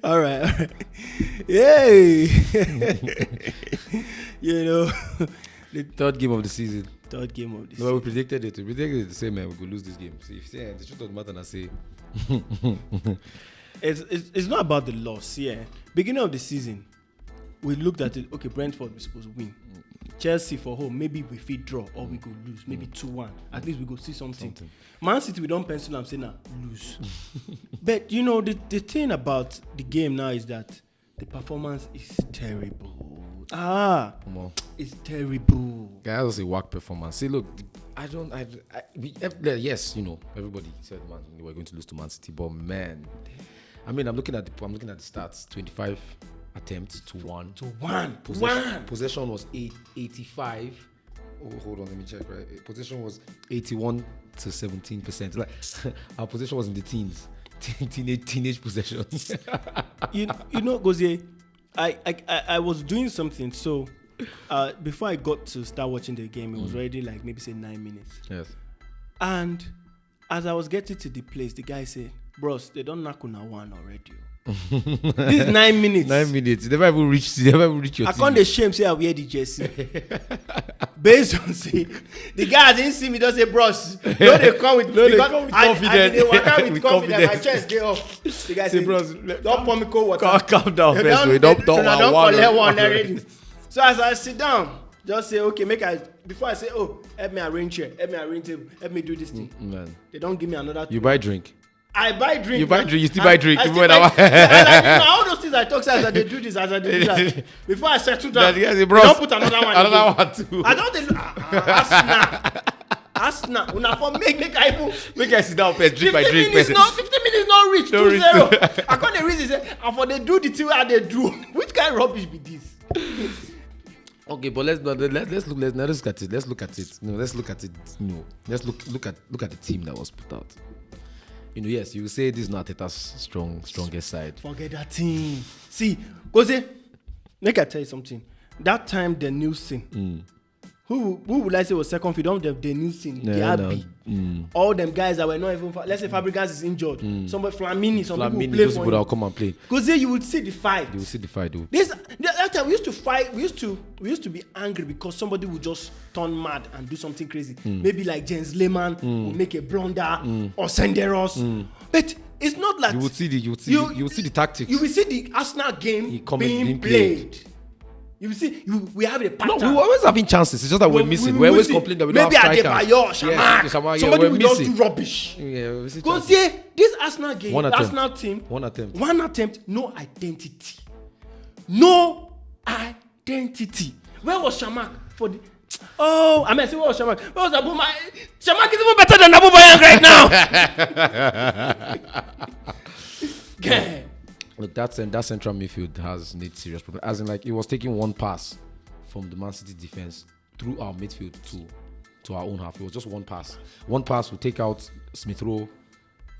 All right. Yay! You know, the Third game of the season. third game of the No, we season. predicted it. We predicted it the same, man. We could lose this game. See, if you say the truth doesn't matter, and I say, It's not about the loss, yeah. Beginning of the season, we looked at it. Okay, Brentford we're supposed to win. Chelsea for home, maybe we fit draw or we could lose, maybe 2-1. At least we go see something. Man City, we don't pencil and say nah, lose. But you know the thing about the game now is that the performance is terrible. come on. It's terrible. Guys, also say work performance. See, look, yes, you know, everybody said man, we were going to lose to Man City, but man, I mean, I'm looking at the stats. 25 attempts to 1. To 1. Possession was 85. Oh, hold on, let me check. Right, possession was 81 to 17%. Like our possession was in the teens, teenage possession. you know, Gozie, I was doing something. So before I got to start watching the game, it was already like maybe say 9 minutes. Yes. And as I was getting to the place, the guy said, "Bros, they don't knock on a one already. This is 9 minutes. 9 minutes. You never even reach your I team. can't shame say I wear the jersey. Based on say the guy didn't see me, don't say bros. No, they come with confidence. They walk out with With confidence. My confidence. chest get up. The guy Say, say, bros, don't pour me cold water. Calm down, They first. don't Don't collect one already. So as I sit down, just say, okay, before I say, oh, help me arrange here, help me arrange table, help me do this thing. Man, They don't give me another. you buy drink. I buy drink. You buy drink. You still buy drink. I Even still when buy, I- all those things I talk as I do this, as I do that. Before I settle down, That guy say, they bros, don't put another one. Another again. one too. I don't. Asna. Una for make I even. Make I sit down first. Drink my 50 drink minutes first. 50 minutes not reach Don't reach 2-0. I can't reason say, and for they do the thing how they do. Which kind of rubbish be this? Okay, but let's look at it. Let's look at it. No, let's look at it. No, let's look at the team that was put out. You know, yes, you say this is not Arteta's strongest side. Forget that thing. See, Gozie, make I tell you something. That time the Nielsen, who would I say was second field? Don't the Nielsen, the RB. All them guys that were not even. Let's say Fabregas is injured. Somebody Flamini, some people play those for people him. that will come and play. Gozie, you would see the fight. They will see the fight, though. That time we used to fight. We used to be angry because somebody would just turn mad and do something crazy. Maybe like Jens Lehmann will make a blunder or Senderos. But it's not like You will see the tactics. You will see the Arsenal game being played. You will see we have a pattern. No, we were always having chances. It's just that we're missing. We're always complaining that we don't have strikers. Maybe Adebayo, Shamak. Somebody will just do rubbish. Yeah, we see Go chances. see this Arsenal game, One the attempt. Arsenal team. One attempt. No identity. No identity. Where was Shamak for the? Oh, I mean, where was Shamak? Where was Abuma? Shamak is even better than Abubayang right now. Yeah. Look, that central midfield needs serious problem. As in, like, it was taking one pass from the Man City defense through our midfield to our own half. It was just one pass. One pass will take out Smith Rowe,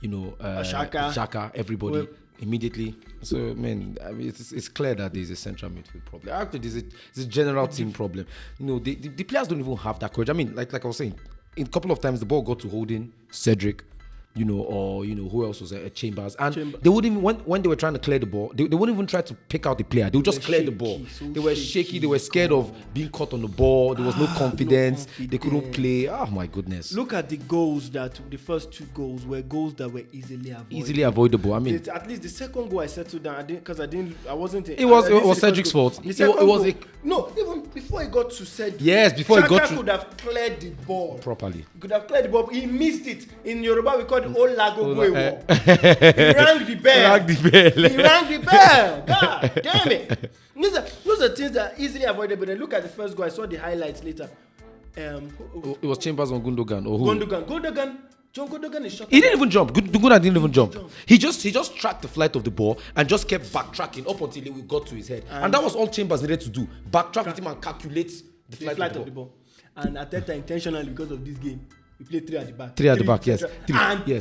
Xhaka, everybody immediately. So, man, I mean, it's clear that there's a central midfield problem. Actually, there's a general team problem. You know, the players don't even have that courage. I mean, like I was saying, a couple of times the ball got to Holding, Cedric, who else was there? Chambers. And they wouldn't even, when they were trying to clear the ball, they wouldn't even try to pick out the player. They would just clear the ball. They were shaky. They were scared of being caught on the ball. There was no confidence. They couldn't play. Oh, my goodness. Look at the goals the first two goals were goals that were easily avoidable. I mean, at least the second goal I settled down. I wasn't. It was Cedric's fault. No, even before he got to Cedric. Yes, before he got Xhaka to. could have cleared the ball Properly. He could have cleared the ball. He missed it. In Yoruba, we call it Olago Gwewo. He rang the bell. He rang the bell. God damn it. Those are things that are easily avoidable. Then look at the first goal. I saw the highlights later. It was Chambers on Gundogan or who? John Gundogan is shot. He didn't even jump. Gundogan didn't even jump. He just tracked the flight of the ball and just kept backtracking up until we got to his head. And that was all Chambers needed to do. Backtrack with him and calculate the flight of the ball. And Arteta intentionally, because of this game, we played 3 at the back. 3 at the back, yes.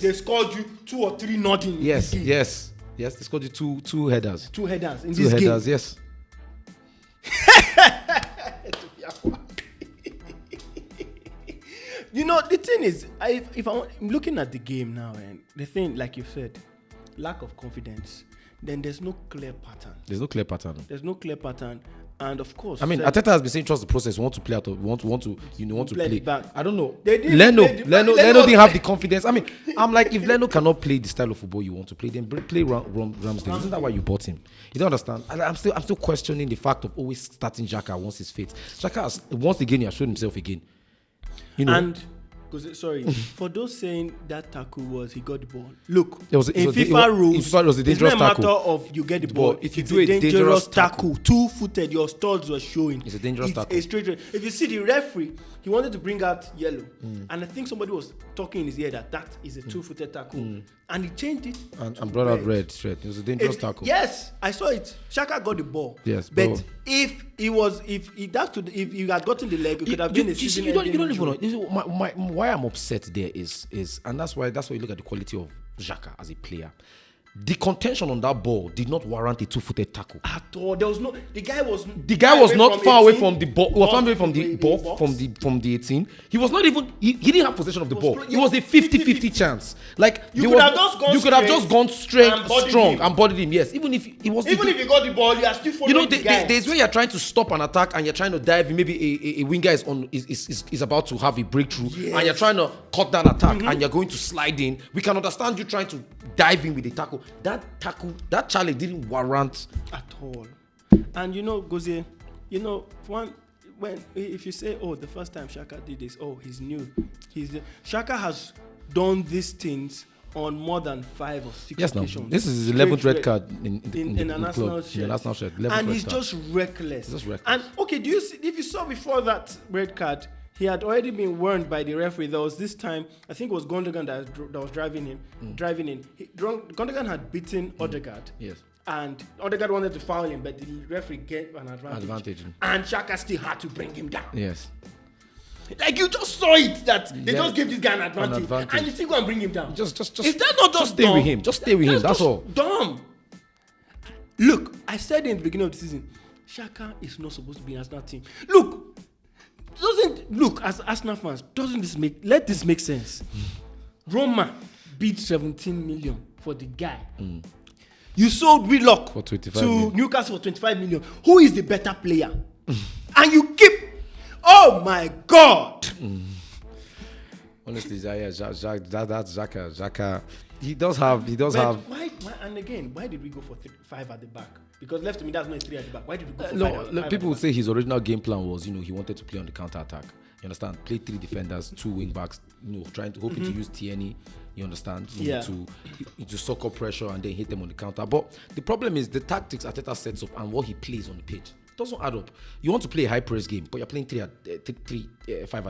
They scored you 2 or 3 nothing. Yes. They scored you two headers. 2 headers in Two this headers, game. yes. You know, the thing is, I'm looking at the game now, and the thing, like you said, lack of confidence. then there's no clear pattern. There's no clear pattern. There's no clear pattern. And of course, I mean, Arteta has been saying trust the process. Want to play out of, want to play. Back. I don't know. Leno didn't have the confidence. I mean, I'm like, if Leno cannot play the style of football you want to play, then play Ramsdale. Isn't that why you bought him? You don't understand. I'm still questioning the fact of always starting Xhaka once he's fit. Xhaka has once again he has shown himself again. You know. And for those saying that tackle was he got the ball. Look, in FIFA rules, it was a dangerous it's not a tackle. matter of you get the ball. If you do a dangerous tackle, two-footed, your studs were showing. It's a dangerous tackle. If you see the referee, he wanted to bring out yellow, and I think somebody was talking in his ear that is a two-footed tackle, and he changed it and brought out red. It was a dangerous tackle. Yes, I saw it. Xhaka got the ball. Yes, but if he had gotten the leg, it could have been a season. You don't even know. Why I'm upset there is and that's why you look at the quality of Xhaka as a player. The contention on that ball did not warrant a two-footed tackle at all. There was no. The guy was not far away from the ball. He was far away from the ball from the 18. He was not even. He didn't have possession of the ball. It was a 50-50 chance. Like you could have just gone straight, strong, and bodied him. Yes, even if he was. Even if you got the ball, you are still following the guy. There's where you're trying to stop an attack and you're trying to dive in. Maybe a winger is about to have a breakthrough, and you're trying to cut that attack, and you're going to slide in. We can understand you trying to dive in with a tackle. That challenge didn't warrant at all. And Gozie, if you say, the first time Xhaka did this, he's new. Xhaka has done these things on more than 5 or 6 occasions. No. This is his 11th red card in a national shirt. And he's just reckless. And do you see, if you saw before that red card, he had already been warned by the referee. There was this time, I think it was Gundogan that was driving in. Gundogan had beaten Odegaard. Yes. And Odegaard wanted to foul him, but the referee gave an advantage. And Xhaka still had to bring him down. Yes. Like you just saw it that they just gave this guy an advantage. And you still go and bring him down. Just is that not just stay with him? Just stay with him. That's all. Dumb. Look, I said in the beginning of the season, Xhaka is not supposed to be in the national team. Look, as Arsenal fans, let this make sense? Roma bid 17 million for the guy. You sold Willock to Newcastle for 25 million. Who is the better player? And you keep, oh my God! Honestly, that's Xhaka. He does have. Why? And again, why did we go for 5 at the back? Because left to me, that's not 3 at the back. Why did we go for 5? People would say his original game plan was, he wanted to play on the counter attack. You understand? Play 3 defenders, 2 wing backs. Hoping to use Tierney. You understand? To suck up pressure and then hit them on the counter. But the problem is the tactics Arteta sets up and what he plays on the pitch doesn't add up. You want to play a high press game, but you're playing 5 at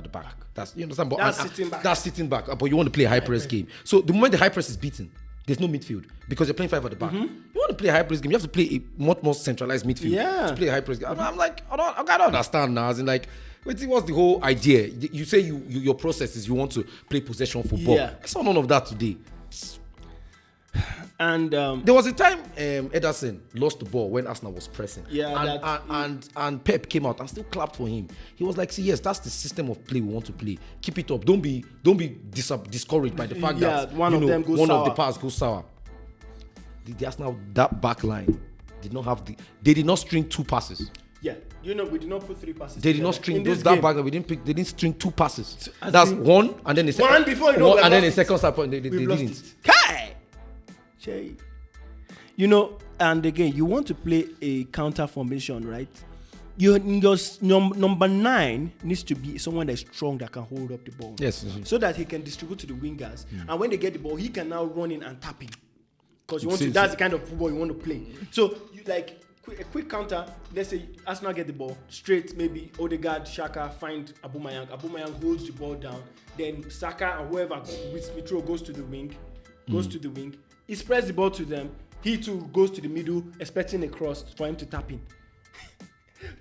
the back. You understand? But that's sitting back. But you want to play a high press game. So the moment the high press is beaten, there's no midfield because you're playing 5 at the back. You want to play a high press game, you have to play a much more centralized midfield to play a high press game. I'm like, I don't understand now. As in, like, what's the whole idea? You say your process is you want to play possession football. I saw none of that today. And there was a time Ederson lost the ball when Arsenal was pressing. And Pep came out and still clapped for him. He was like, "See, yes, that's the system of play we want to play. Keep it up. Don't be discouraged by the fact that one of the pass goes sour." The Arsenal that back line did not have they did not string 2 passes. Yeah, we did not put 3 passes. They did not string those that back. They didn't string 2 passes. That's one, and then the second one before and then the second start point they didn't. And again, you want to play a counter formation, right? Your number 9 needs to be someone that's strong that can hold up the ball. Yes. So that he can distribute to the wingers, and when they get the ball, he can now run in and tap in. Because that's the kind of football you want to play. So a quick counter. Let's say Arsenal get the ball straight. Maybe Odegaard, Xhaka find Aubameyang. Aubameyang holds the ball down. Then Saka and whoever with Mitro goes to the wing. He spreads the ball to them. He too goes to the middle, expecting a cross for him to tap in.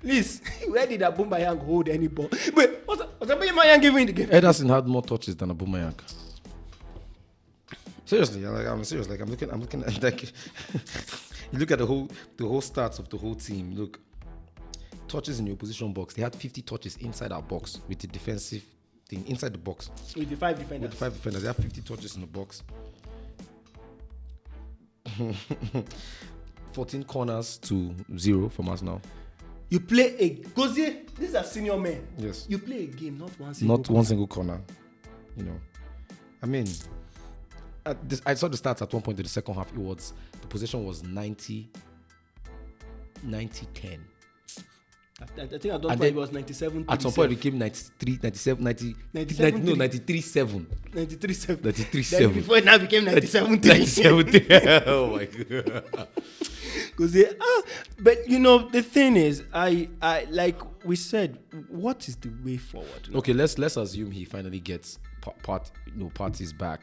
Please, where did Aubameyang hold any ball? Wait, what's Aubameyang giving the game? Ederson had more touches than Aubameyang. Seriously, I'm serious. Like I'm looking at like you look at the whole stats of the whole team. Look, touches in the opposition box. They had 50 touches inside our box with the defensive thing inside the box. With the 5 defenders. They have 50 touches in the box. 14 corners to 0 from us now. You play a Gozie. These are senior men. Yes. You play a game, not one single. One single corner. You know, I mean, I saw the stats at one point in the second half. The possession was 90-10. I think at that point it was 97. At some point it became 93, 97, 90, 97. no, 93-7. 93-7. 93-7. Then before it now became 97. 97. Oh my god. But you know the thing is, I like we said, what is the way forward? Okay, let's assume he finally gets parties back.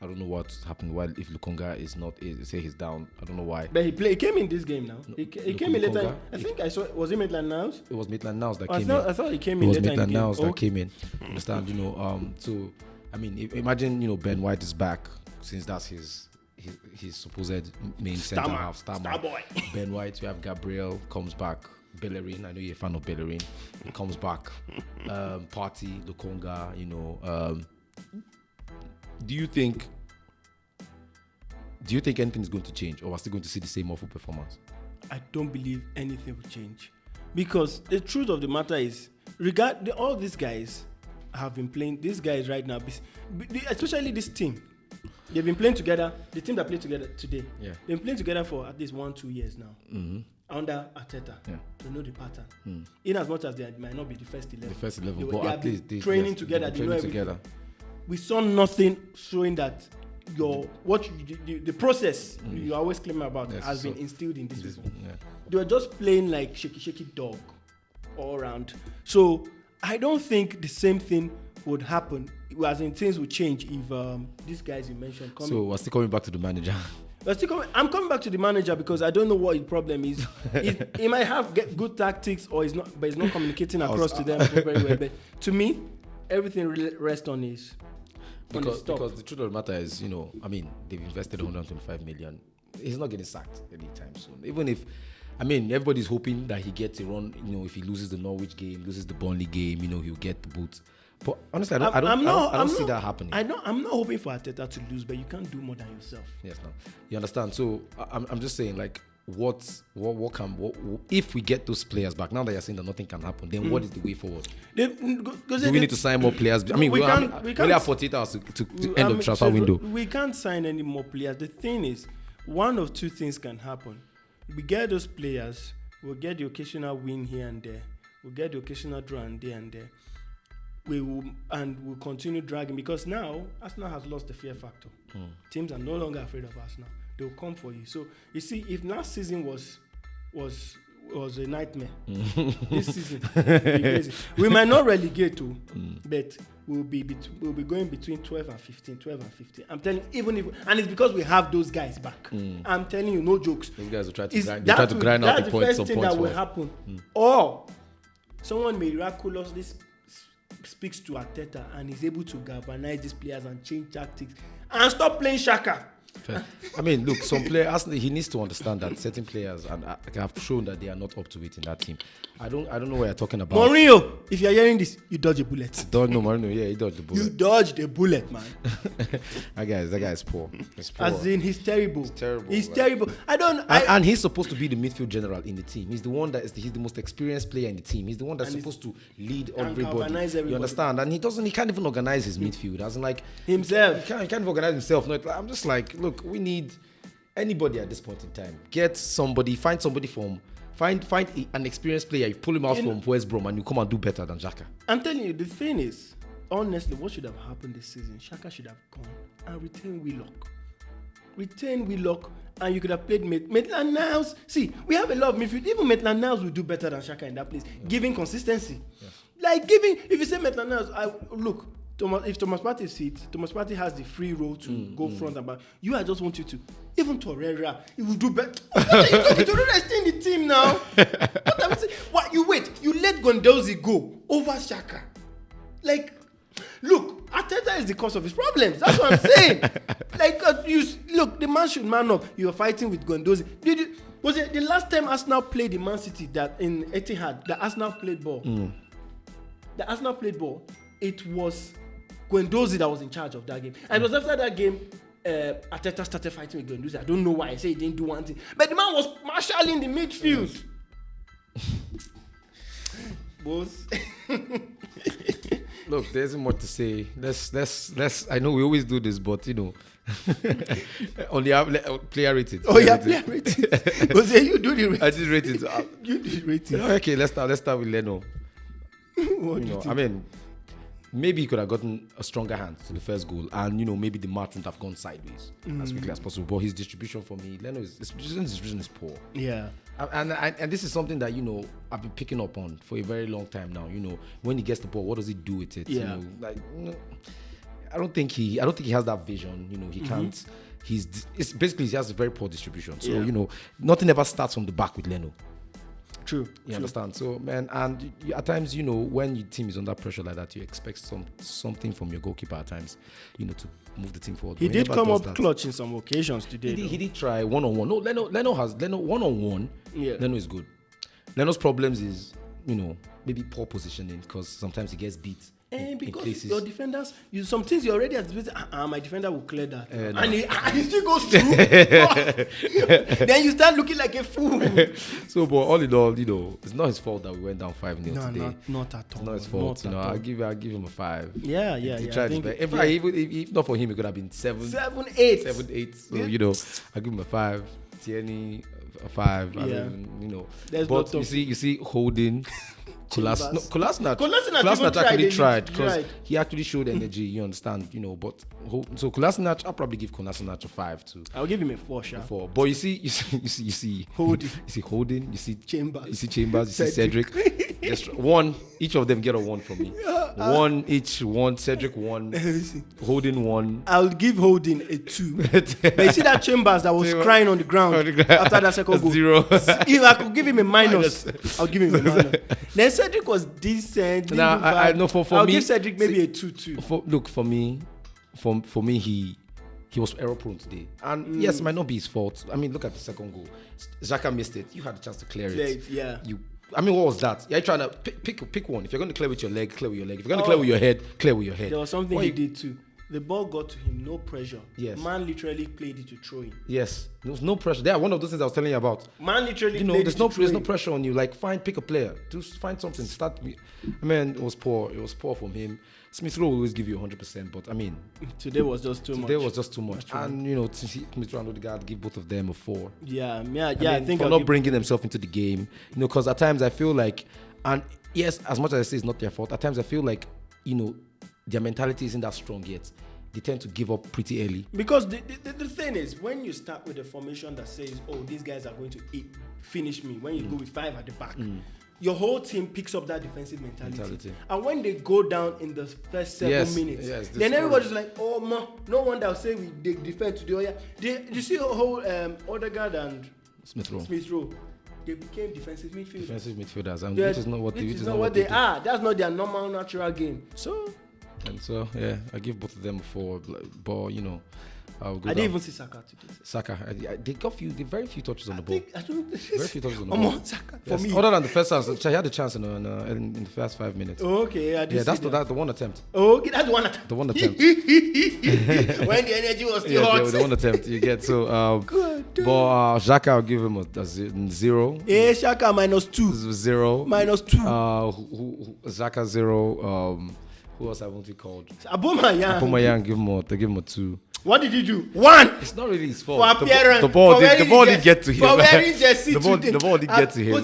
I don't know what's happened. While if Lukonga is not, say he's down. I don't know why. But he came in this game now. He came in later. I think I saw. Was it Maitland-Niles? It was Maitland-Niles that came in. I thought he came in later. It was Maitland-Niles that came in. Understand? You know. So I mean, imagine Ben White is back, since that's his supposed main centre half star boy. Ben White. We have Gabriel comes back. Bellerin. I know you're a fan of Bellerin. He comes back. Party Lukonga. You know. Do you think anything is going to change, or are still going to see the same awful performance? I don't believe anything will change, because the truth of the matter is, all these guys have been playing. These guys right now, especially this team, they've been playing together. The team that played together today, they've been playing together for at least 1-2 years now. Mm-hmm. Under Arteta, to know the pattern. In as much as they might not be the first 11, but at least they training together. They know together. We saw nothing showing that the process you always claim about has been instilled in these people. Yeah. They were just playing like shaky dog all around. So I don't think the same thing would happen, as in things would change if these guys you mentioned come. So we're still coming back to the manager. I'm coming back to the manager because I don't know what his problem is. He might have good tactics, or he's not, but he's not communicating across to them very well. But to me, everything rests on his. Because the truth of the matter is, you know, I mean, they've invested 125 million. He's not getting sacked anytime soon. Even if, I mean, everybody's hoping that he gets a run. You know, if he loses the Norwich game, loses the Burnley game, you know, he'll get the boot. But honestly, I don't see that happening. I'm not hoping for Arteta to lose, but you can't do more than yourself. Yes, no, you understand. So I'm just saying, like, what if we get those players back? Now that you're saying that nothing can happen, then what is the way forward? Do we need to sign more players? I mean, we only have 48 hours to end of the transfer window. We can't sign any more players. The thing is, one of two things can happen. We get those players, we'll get the occasional win here and there, we'll get the occasional draw and there. We'll continue dragging, because now Arsenal has lost the fear factor. Teams are no longer afraid of Arsenal. They'll come for you. So you see, if last season was a nightmare, this season will be crazy. We might not relegate to, but we'll be going between 12 and 15. I'm telling you, and it's because we have those guys back. I'm telling you, no jokes. Those guys will try to grind out the points. That's the first thing that will happen. Or someone miraculously speaks to Arteta and is able to galvanize these players and change tactics and stop playing Shaka. Fair. I mean, look, some players, he needs to understand that certain players have shown that they are not up to it in that team. I don't know what you're talking about. Mourinho, if you're hearing this, you dodge a bullet. Mourinho, yeah, he dodged the bullet. You dodged a bullet, man. that guy is poor. As in, he's terrible. He's terrible. And he's supposed to be the midfield general in the team. He's the one he's the most experienced player in the team. He's the one that's supposed to lead everybody. You understand? And he can't even organize his midfield. As in, like, himself. He can't even organize himself. No, I'm just like, look, we need anybody at this point in time. Get somebody, find an experienced player. You pull him out from West Brom and you come and do better than Xhaka. I'm telling you, the thing is, honestly, what should have happened this season? Xhaka should have gone and retained Willock, and you could have played Maitland-Niles. See, we have a lot of midfield. Even Maitland-Niles will do better than Xhaka in that place, giving consistency. If you say Maitland-Niles, look. If Thomas Partey sits, Thomas Partey has the free role to go front and back. I just want you to, even Torreira, he will do better. Torreira is still in the team now. What you wait? You let Guendouzi go over Xhaka. Like, look, Arteta is the cause of his problems. That's what I'm saying. The man should man up. You were fighting with Guendouzi. Was it the last time Arsenal played in Man City that in Etihad, the Arsenal played ball? The Arsenal played ball. It was Guendouzi that was in charge of that game. And it was after that game Arteta started fighting with Gozie. I don't know why I say he didn't do one thing, but the man was marshalling the midfield. Boss. Look, there isn't much to say. Let's. I know we always do this, but you know, on the player rated. Oh yeah, player rated. Gozie, you do the rating. I did rate it. You do the rating. Okay, let's start with Leno. What do you think? I mean, maybe he could have gotten a stronger hand to the first goal, and maybe the match wouldn't have gone sideways as quickly as possible. But his distribution for me, Leno's distribution is poor. Yeah. And this is something that I've been picking up on for a very long time now. When he gets the ball, what does he do with it? Yeah. I don't think he has that vision. He can't. It's basically he has a very poor distribution. So nothing ever starts from the back with Leno. True. You understand? So, man, and at times, when your team is under pressure like that, you expect something from your goalkeeper at times, to move the team forward. He did come up clutch in some occasions today. He did try one-on-one. No, Leno one-on-one. Yeah. Leno is good. Leno's problems is, maybe poor positioning because sometimes he gets beat. Because your defenders, some things you already anticipated. My defender will clear that, and he still goes through. Then you start looking like a fool. So, but all in all, it's not his fault that we went down 5-0 today. Not at all. It's not his fault. I'll give him a 5. Yeah. He tried his best. In fact, if not for him, it could have been 7, 8. So I'll give him a 5. Tierney a 5. Yeah. I mean, There's but you see, holding. Kolasinac actually tried because he actually showed energy. You understand, But so Kolasinac, I'll probably give Kolasinac a 5 too. I'll give him a 4. 4. But you see Holding. You see Holding. You see Chambers. You see Cedric. Just one. Each of them get a 1 from me. One each. 1. Cedric 1. Holding 1. I'll give Holding a 2. But you see that Chambers that was crying on the ground after that second goal. 0. If I could give him a minus, I'll give him a minus. Then Cedric was decent. I know for I'll me, give Cedric maybe a 2 too. For me, he was error prone today, and yes, it might not be his fault. I mean, look at the second goal. Xhaka missed it. You had a chance to clear it. Yeah. What was that? You're trying to pick one. If you're going to clear with your leg, clear with your leg. If you're going to clear with your head, clear with your head. There was something he did too. The ball got to him, no pressure. Yes. Man literally played it to throw him. Yes. There was no pressure. There, one of those things I was telling you about. Man literally played it to throw him. There's no pressure on you. Like, pick a player. Just find something. Start. I mean, it was poor. It was poor from him. Smith Rowe will always give you 100%, but I mean, today was just too much. And Smith Rowe and Odegaard give both of them a 4. I think for not bringing themselves into the game. Because at times I feel like, and yes, as much as I say it's not their fault, at times I feel like, their mentality isn't that strong yet. They tend to give up pretty early. Because the thing is, when you start with a formation that says, these guys are going to finish me, when you go with 5 at the back, your whole team picks up that defensive mentality. And when they go down in the first 7 minutes, then everybody's like, no wonder I'll say they defend today. You see the whole Odegaard and Smith Rowe. They became defensive midfielders, and which is not what they are. That's not their normal, natural game. So I give both of them a 4, but I didn't even see Saka today. Saka, they got very few touches on the ball. Very few touches on the ball. Saka, for me. Other than the first half, he had a chance in the first 5 minutes. Okay, I did. That's the one attempt. Okay, that's the one attempt. The one attempt. When the energy was still hot. The one attempt you get. So, but Xhaka, I'll give him a 0. Yeah, Xhaka -2. 0. -2. Xhaka 0. Who else haven't we called? Aubameyang. Give him a 2. What did he do? 1. It's not really his fault. For appearance. The ball didn't get to him. For wearing jersey today. The ball didn't get to him.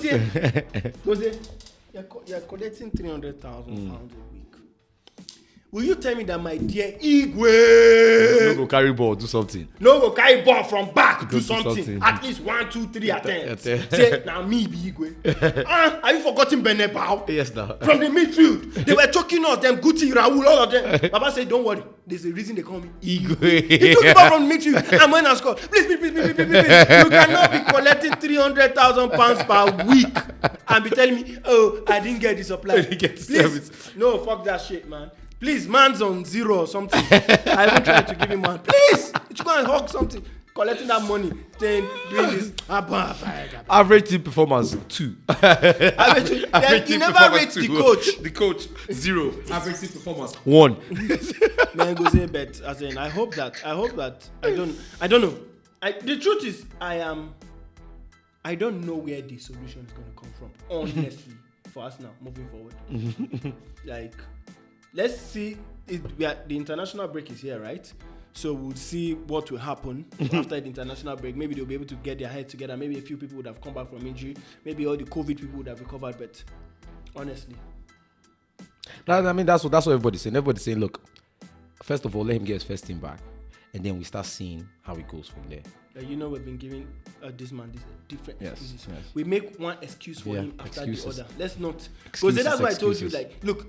Gozie, you're collecting £300,000 a week. Will you tell me that, my dear Igwe? No go carry ball, do something. No go carry ball from back, do something. At least 1, 2, 3 attempts. Say, now me be Igwe. Have you forgotten Benebao? Yes, now. From the midfield. They were choking us, them Guti, Raul, all of them. Baba said, don't worry. There's a reason they call me Igwe. He took the ball from the midfield and went and scored. Please. You cannot be collecting £300,000 per week and be telling me, I didn't get the supply. Please. No, fuck that shit, man. Please, man's on 0 or something. I even tried to give him 1. Please, you go and hawk something. collecting that money, then doing this. Average team performance 2. Then you never rate the coach. The coach 0. Average team performance 1. Man, Gozie, but as in, I hope that I don't know. The truth is, I don't know where the solution is going to come from. Honestly, for us now, moving forward, like, let's see. The international break is here, right? So we'll see what will happen after the international break. Maybe they'll be able to get their head together. Maybe a few people would have come back from injury. Maybe all the COVID people would have recovered. But honestly, I mean, that's what everybody's saying. Everybody's saying, look, first of all, let him get his first team back, and then we start seeing how it goes from there. You know, we've been giving this man these different excuses. Yes. We make one excuse for him after excuses. the other. Let's not. Because that's why I told you, like, look,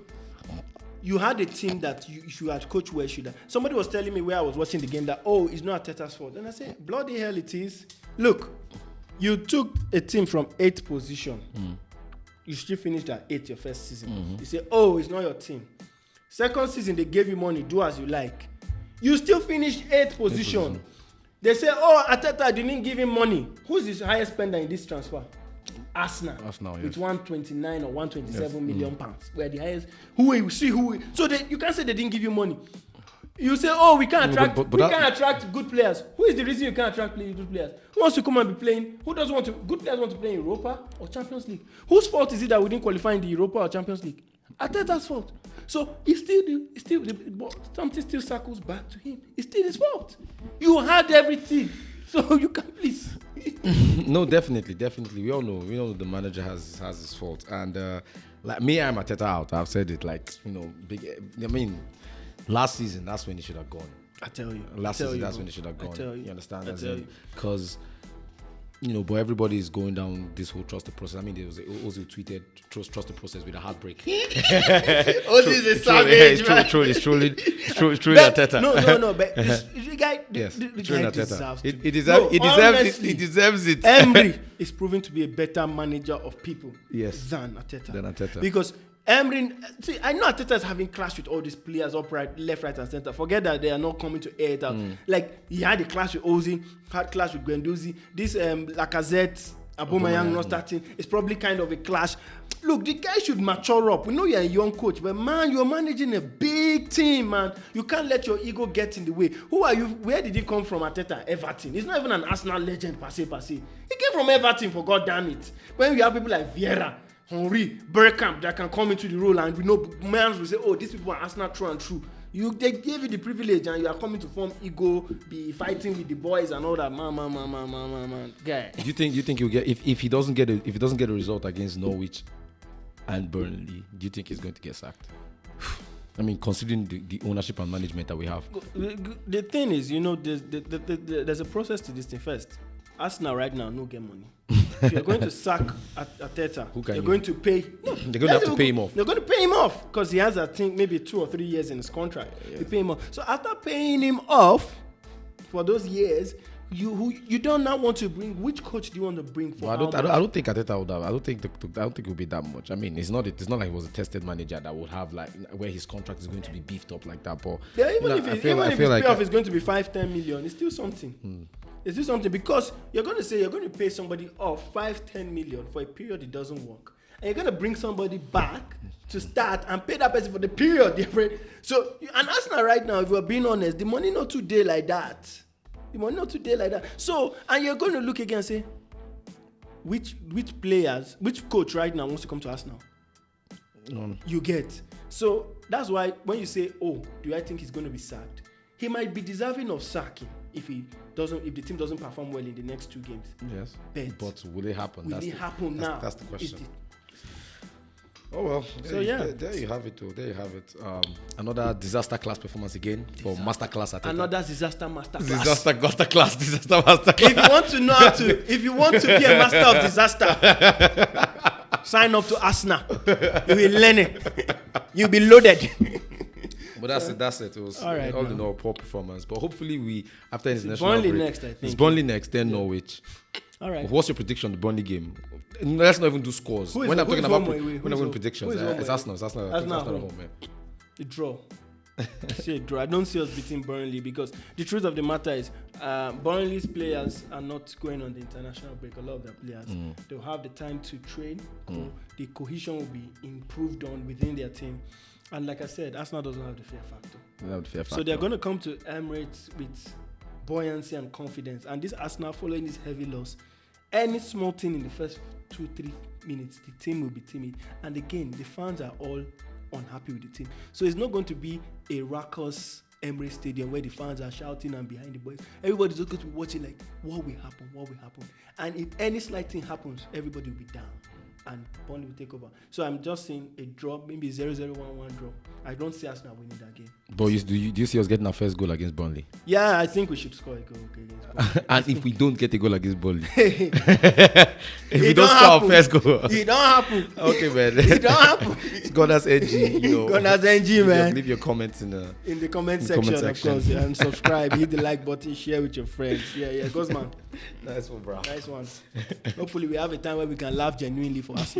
you had a team that you had coached where should have. Somebody was telling me where I was watching the game that, it's not Arteta's fault. And I said, bloody hell it is. Look, you took a team from 8th position. You still finished at 8th your first season. You say, it's not your team. Second season, they gave you money, do as you like. You still finished 8th position. They say, Arteta didn't give him money. Who's the highest spender in this transfer? Arsenal, yes. With 129 or 127 million pounds. We're the highest. So you can't say they didn't give you money. You say, we can't attract. We can't attract good players. Who is the reason you can't attract good players? Who wants to come and be playing? Who doesn't want to? Good players want to play in Europa or Champions League. Whose fault is it that we didn't qualify in the Europa or Champions League? Arteta's fault. So something still circles back to him. It's still his fault. You had everything, so you can please. No, definitely. We all know the manager has his fault, and like me, I'm Arteta out. I've said it, like, last season that's when he should have gone. I tell you. Last season that's when he should have gone. I tell you. You understand? Because but everybody is going down this whole trust the process. I mean, there was Ozil tweeted trust the process with a heartbreak. Ozil is a savage, man. It's truly Arteta. No, but the guy, the guy deserves it. He deserves it. Emery is proving to be a better manager of people than Arteta. Because Emery, I know Arteta is having clash with all these players upright, left, right, and center. Forget that they are not coming to air it out. Like, he had a clash with Ozil, had clash with Guendouzi. This Lacazette, Aubameyang not starting. It's probably kind of a clash. Look, the guy should mature up. We know you're a young coach, but man, you're managing a big team, man. You can't let your ego get in the way. Who are you? Where did he come from, Arteta? Everton. He's not even an Arsenal legend per se. He came from Everton, for God damn it. When you have people like Vieira, Henry, Bergkamp that can come into the role, and we know man will say, these people are Arsenal true and true. They gave you the privilege, and you are coming to form ego, be fighting with the boys and all that. Man, guy. Do you think he'll get if he doesn't get a result against Norwich and Burnley? Do you think he's going to get sacked? I mean, considering the ownership and management that we have. The thing is, there's a process to this thing. First, Arsenal right now no get money. If you're going to sack Arteta, they're going to pay. No, they're going to have to pay him off. They're going to pay him off because he has, I think, maybe 2 or 3 years in his contract. They pay him off. So after paying him off for those years, you don't now want to bring. Which coach do you want to bring for? Well, I don't think Arteta would have. I don't think it will be that much. I mean, it's not like he was a tested manager that would have like where his contract is going to be beefed up like that. But even if his payoff is going to be 5-10 million, it's still something. It's still something because you're going to pay somebody off 5-10 million for a period it doesn't work, and you're going to bring somebody back to start and pay that person for the period. So, and Arsenal right now, if we're being honest, the money not today like that. So, and you're going to look again and say, which coach right now wants to come to Arsenal? You get. So that's why when you say, do I think he's going to be sacked? He might be deserving of sacking if the team doesn't perform well in the next 2 games. Yes. But will it happen? Will it happen now? That's the question. Oh well. There you have it. There you have it. Another disaster class performance again for masterclass Arteta. Another disaster masterclass. Disaster masterclass. If you want to be a master of disaster, sign up to Arsenal. You will learn it. You'll be loaded. But that's it. It was all in all poor performance. But hopefully after international Burnley break, next, I think. It's Burnley next, then Norwich. All right. What's your prediction on the Burnley game? Let's not even do scores. When I'm talking about predictions, it's Arsenal. It's Arsenal. The draw. I see a draw. I don't see us beating Burnley because the truth of the matter is Burnley's players are not going on the international break. A lot of their players, they'll have the time to train. The cohesion will be improved on within their team. And like I said, Arsenal doesn't have the fear factor. So they're going to come to Emirates with buoyancy and confidence. And this Arsenal, following this heavy loss, any small thing in the first 2-3 minutes, the team will be timid. And again, the fans are all unhappy with the team. So it's not going to be a raucous Emirates Stadium where the fans are shouting and behind the boys. Everybody's just going to be watching like, what will happen? And if any slight thing happens, everybody will be down. And Burnley will take over. So I'm just saying a draw, maybe 0-0, 1-1 draw. I don't see Arsenal winning that game. But do you see us getting our first goal against Burnley? Yeah, I think we should score a goal against Burnley. And if we don't get a goal against Burnley, if we don't score our first goal, it don't happen. Okay, man. It don't happen. Gunners NG, Gunners NG, man. Leave your comments in the comment section, of course, and subscribe. Hit the like button, share with your friends. Yeah, Gozie, man. Nice one, bro. Nice one. Hopefully, we have a time where we can laugh genuinely for us.